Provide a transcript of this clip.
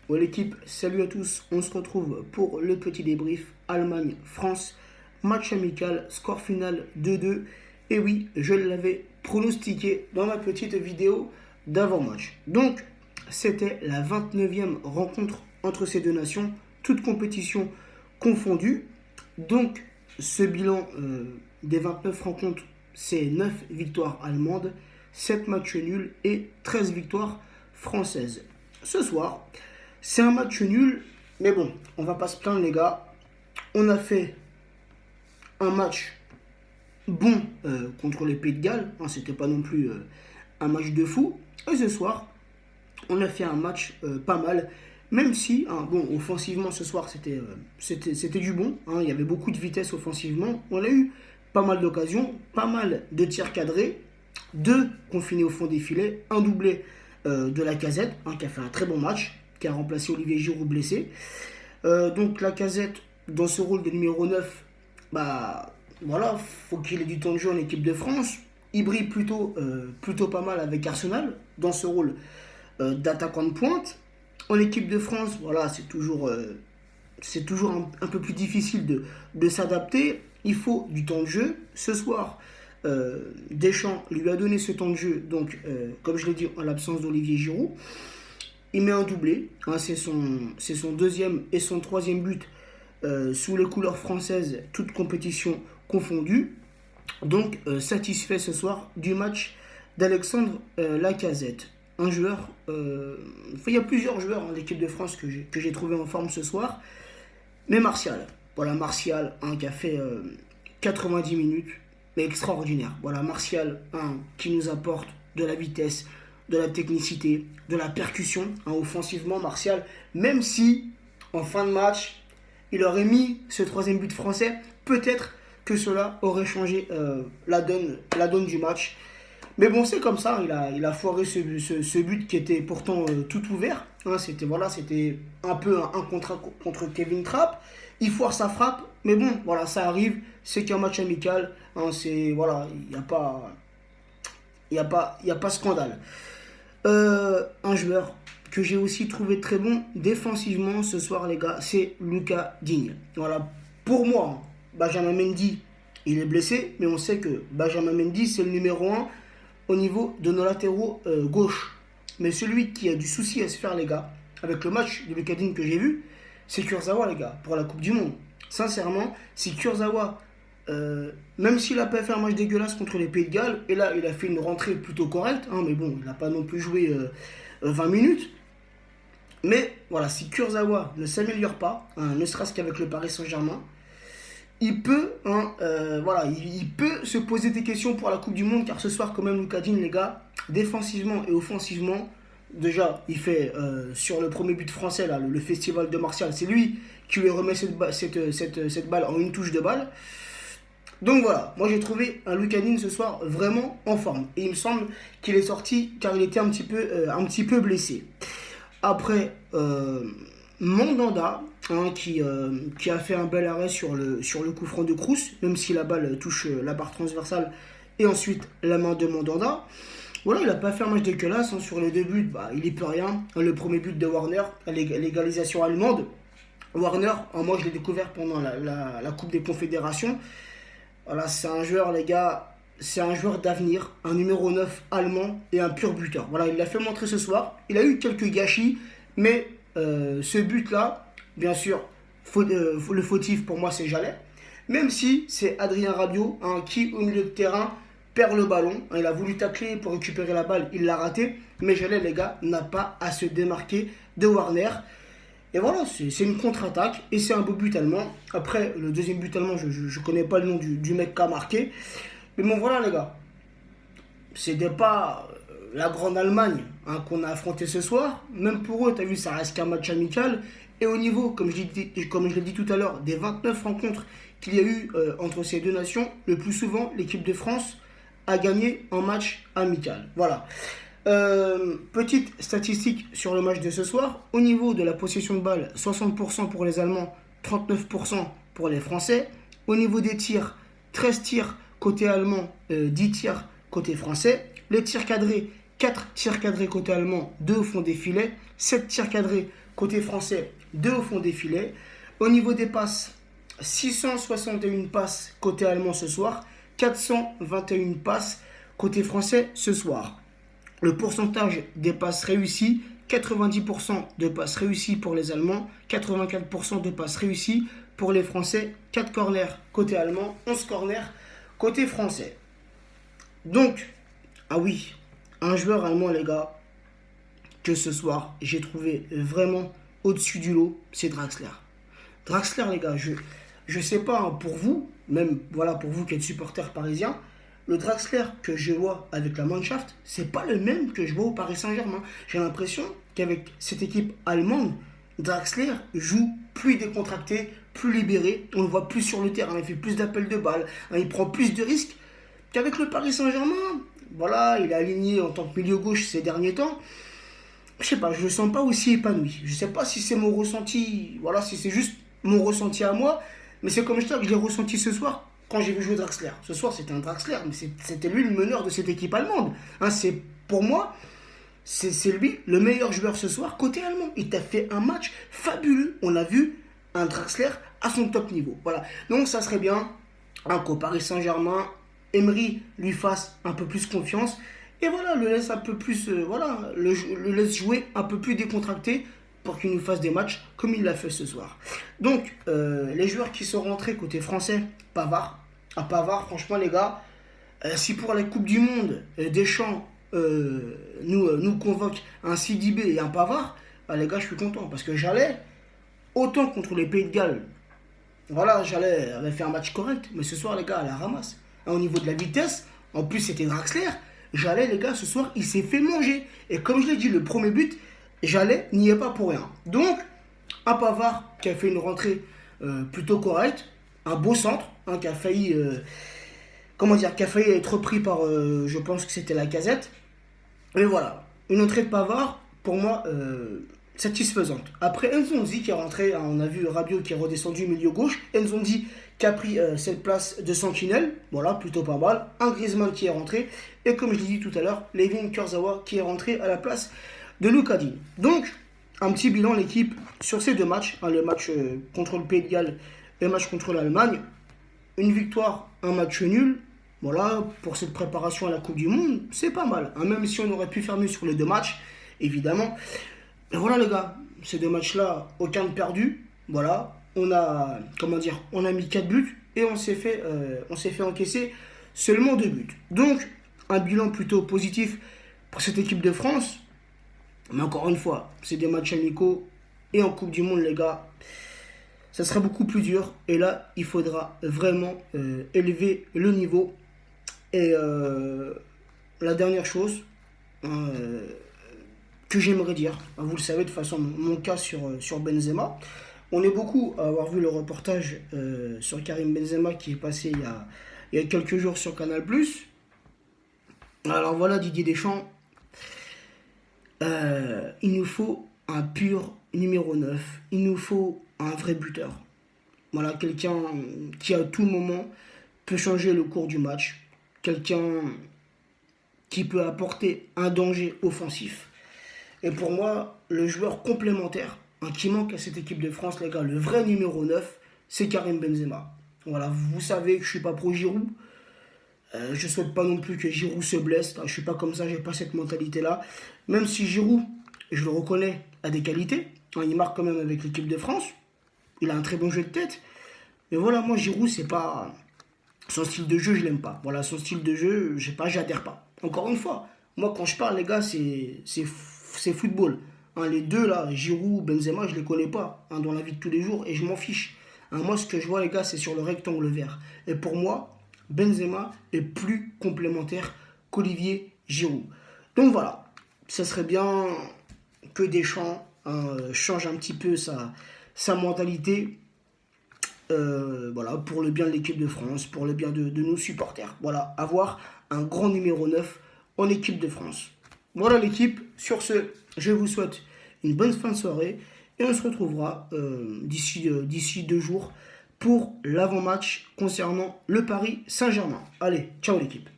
Ouais l'équipe, salut à tous, on se retrouve pour le petit débrief Allemagne-France, match amical, score final 2-2. Et oui, je l'avais pronostiqué dans ma petite vidéo d'avant-match. Donc, c'était la 29e rencontre entre ces deux nations, toutes compétitions confondues. Donc, ce bilan des 29 rencontres, c'est 9 victoires allemandes, 7 matchs nuls et 13 victoires françaises. Ce soir, c'est un match nul, mais bon, on va pas se plaindre les gars. On a fait un match bon contre les Pays de Galles, hein, c'était pas non plus un match de fou. Et ce soir, on a fait un match pas mal, même si, hein, bon, offensivement ce soir c'était du bon, hein, il y avait beaucoup de vitesse offensivement. On a eu pas mal d'occasions, pas mal de tirs cadrés, deux confinés au fond des filets, un doublé de Lacazette, hein, qui a fait un très bon match, qui a remplacé Olivier Giroud blessé. Donc Lacazette, dans ce rôle de numéro 9, bah voilà, faut qu'il ait du temps de jeu en équipe de France. Il brille plutôt pas mal avec Arsenal, dans ce rôle d'attaquant de pointe. En équipe de France, voilà, c'est toujours un peu plus difficile de s'adapter. Il faut du temps de jeu. Ce soir, Deschamps lui a donné ce temps de jeu, donc comme je l'ai dit, en l'absence d'Olivier Giroud. Il met un doublé, hein, c'est son deuxième et son troisième but sous les couleurs françaises, toutes compétitions confondues. Donc satisfait ce soir du match d'Alexandre Lacazette. Un joueur, il y a plusieurs joueurs en équipe de France que j'ai trouvé en forme ce soir, mais Martial. Voilà, Martial, hein, qui a fait 90 minutes, mais extraordinaire. Voilà, Martial, qui nous apporte de la vitesse, de la technicité, de la percussion, hein, offensivement, Martial, même si, en fin de match, il aurait mis ce troisième but français, peut-être que cela aurait changé la donne du match. Mais bon, c'est comme ça, il a foiré ce but qui était pourtant tout ouvert. Hein, c'était un peu un contre Kevin Trapp. Il foire sa frappe, mais bon, voilà, ça arrive, c'est qu'un match amical. Hein, voilà, il n'y a pas scandale. Un joueur que j'ai aussi trouvé très bon défensivement ce soir, les gars, c'est Lucas Digne. Voilà, pour moi, Benjamin Mendy, il est blessé, mais on sait que Benjamin Mendy, c'est le numéro 1 au niveau de nos latéraux gauche. Mais celui qui a du souci à se faire, les gars, avec le match de Lucas Digne que j'ai vu, c'est Kurzawa, les gars, pour la Coupe du Monde. Sincèrement, si Kurzawa, même s'il n'a pas fait un match dégueulasse contre les Pays de Galles, et là il a fait une rentrée plutôt correcte, hein, mais bon, il n'a pas non plus joué 20 minutes. Mais voilà, si Kurzawa ne s'améliore pas, hein, ne serait-ce qu'avec le Paris Saint-Germain, il peut se poser des questions pour la Coupe du Monde, car ce soir, quand même, Lucas Digne, les gars, défensivement et offensivement, déjà, il fait sur le premier but français, là, le festival de Martial, c'est lui qui lui remet cette balle en une touche de balle. Donc voilà, moi j'ai trouvé un Lucas Digne ce soir vraiment en forme. Et il me semble qu'il est sorti car il était un petit peu blessé. Après, Mandanda, hein, qui a fait un bel arrêt sur le coup franc de Kroos, même si la balle touche la barre transversale et ensuite la main de Mandanda. Voilà, il n'a pas fait un match dégueulasse, hein, sur les deux buts, il n'y peut rien. Le premier but de Warner, l'égalisation allemande. Warner, moi je l'ai découvert pendant la Coupe des Confédérations. Voilà, c'est un joueur, les gars, c'est un joueur d'avenir, un numéro 9 allemand et un pur buteur. Voilà, il l'a fait montrer ce soir. Il a eu quelques gâchis, mais ce but-là, bien sûr, le fautif pour moi c'est Jallet. Même si c'est Adrien Rabiot, hein, qui au milieu de terrain perd le ballon. Il a voulu tacler pour récupérer la balle, il l'a raté. Mais Jallet, les gars, n'a pas à se démarquer de Warner. Et voilà, c'est une contre-attaque et c'est un beau but allemand. Après, le deuxième but allemand, je ne connais pas le nom du mec qui a marqué. Mais bon, voilà, les gars. C'était pas la grande Allemagne, hein, qu'on a affronté ce soir. Même pour eux, tu as vu, ça reste qu'un match amical. Et au niveau, comme je l'ai dit tout à l'heure, des 29 rencontres qu'il y a eu entre ces deux nations, le plus souvent, l'équipe de France a gagné en match amical. Voilà. Petite statistique sur le match de ce soir. Au niveau de la possession de balle, 60% pour les Allemands, 39% pour les Français. Au niveau des tirs, 13 tirs côté allemand, 10 tirs côté français. Les tirs cadrés, 4 tirs cadrés côté allemand, 2 au fond des filets. 7 tirs cadrés côté français, 2 au fond des filets. Au niveau des passes, 661 passes côté allemand ce soir, 421 passes côté français ce soir. Le pourcentage des passes réussies, 90% de passes réussies pour les Allemands, 84% de passes réussies pour les Français, 4 corners côté allemand, 11 corners côté français. Donc, ah oui, un joueur allemand, les gars, que ce soir, j'ai trouvé vraiment au-dessus du lot, c'est Draxler. Draxler, les gars, je sais pas, hein, pour vous, même voilà, pour vous qui êtes supporters parisiens, le Draxler que je vois avec la Mannschaft, c'est pas le même que je vois au Paris Saint-Germain. J'ai l'impression qu'avec cette équipe allemande, Draxler joue plus décontracté, plus libéré. On le voit plus sur le terrain, il fait plus d'appels de balles, hein, il prend plus de risques qu'avec le Paris Saint-Germain. Voilà, il est aligné en tant que milieu gauche ces derniers temps. Je sais pas, je le sens pas aussi épanoui. Je sais pas si c'est mon ressenti, voilà, si c'est juste mon ressenti à moi, mais c'est comme je dis que je l'ai ressenti ce soir quand j'ai vu jouer Draxler. Ce soir, c'était un Draxler, mais c'était lui le meneur de cette équipe allemande. Hein, pour moi, c'est lui le meilleur joueur ce soir côté allemand. Il t'a fait un match fabuleux. On a vu un Draxler à son top niveau. Voilà. Donc ça serait bien qu'au Paris Saint-Germain, Emery lui fasse un peu plus confiance. Et voilà, le laisse un peu plus, le laisse jouer un peu plus décontracté pour qu'il nous fasse des matchs comme il l'a fait ce soir. Donc, les joueurs qui sont rentrés côté français, Pavard. À Pavard, franchement, les gars, si pour la Coupe du Monde, Deschamps nous convoque un Sidibé et un Pavard, bah, les gars, je suis content parce que j'allais, autant contre les Pays de Galles, voilà, j'avais fait un match correct, mais ce soir, les gars, à la ramasse. Hein, au niveau de la vitesse, en plus, c'était Draxler. J'allais, les gars, ce soir, il s'est fait manger. Et comme je l'ai dit, le premier but, j'allais, n'y est pas pour rien. Donc, un Pavard qui a fait une rentrée plutôt correcte, un beau centre, hein, qui a failli être pris par, je pense que c'était Lacazette. Et voilà, une entrée de Pavard, pour moi, satisfaisante. Après, Nzonzi qui est rentré, hein, on a vu Rabiot qui est redescendu milieu gauche, Nzonzi qui a pris cette place de sentinelle, voilà, plutôt pas mal, un Griezmann qui est rentré, et comme je l'ai dit tout à l'heure, Levin Kurzawa qui est rentré à la place de Lucadine. Donc, un petit bilan l'équipe sur ces deux matchs, hein, le match contre le Pays de Galles et le match contre l'Allemagne. Une victoire, un match nul. Voilà, pour cette préparation à la Coupe du Monde, c'est pas mal. Hein, même si on aurait pu faire mieux sur les deux matchs, évidemment. Et voilà les gars, ces deux matchs-là, aucun de perdu. Voilà, on a mis 4 buts et on s'est fait encaisser seulement 2 buts. Donc, un bilan plutôt positif pour cette équipe de France. Mais encore une fois, c'est des matchs amicaux et en Coupe du Monde, les gars, ça serait beaucoup plus dur. Et là, il faudra vraiment élever le niveau. Et la dernière chose que j'aimerais dire, vous le savez de toute façon, mon cas sur Benzema, on est beaucoup à avoir vu le reportage sur Karim Benzema qui est passé il y a quelques jours sur Canal+. Alors voilà, Didier Deschamps, il nous faut un pur numéro 9, il nous faut un vrai buteur. Voilà, quelqu'un qui à tout moment peut changer le cours du match, quelqu'un qui peut apporter un danger offensif. Et pour moi, le joueur complémentaire qui manque à cette équipe de France, les gars, le vrai numéro 9, c'est Karim Benzema. Voilà, vous savez que je ne suis pas pro Giroud. Je ne souhaite pas non plus que Giroud se blesse. Je ne suis pas comme ça, je n'ai pas cette mentalité-là. Même si Giroud, je le reconnais, a des qualités. Il marque quand même avec l'équipe de France. Il a un très bon jeu de tête. Mais voilà, moi, Giroud, c'est pas... Son style de jeu, je l'aime pas. Voilà, son style de jeu, j'adhère pas. Encore une fois, moi, quand je parle, les gars, c'est football. Hein, les deux, là, Giroud, Benzema, je les connais pas dans la vie de tous les jours et je m'en fiche. Hein, moi, ce que je vois, les gars, c'est sur le rectangle vert. Et pour moi, Benzema est plus complémentaire qu'Olivier Giroud. Donc voilà, ça serait bien que Deschamps change un petit peu sa mentalité. Voilà, pour le bien de l'équipe de France, pour le bien de nos supporters. Voilà, avoir un grand numéro 9 en équipe de France. Voilà l'équipe. Sur ce, je vous souhaite une bonne fin de soirée et on se retrouvera d'ici 2 jours pour l'avant-match concernant le Paris Saint-Germain. Allez, ciao l'équipe.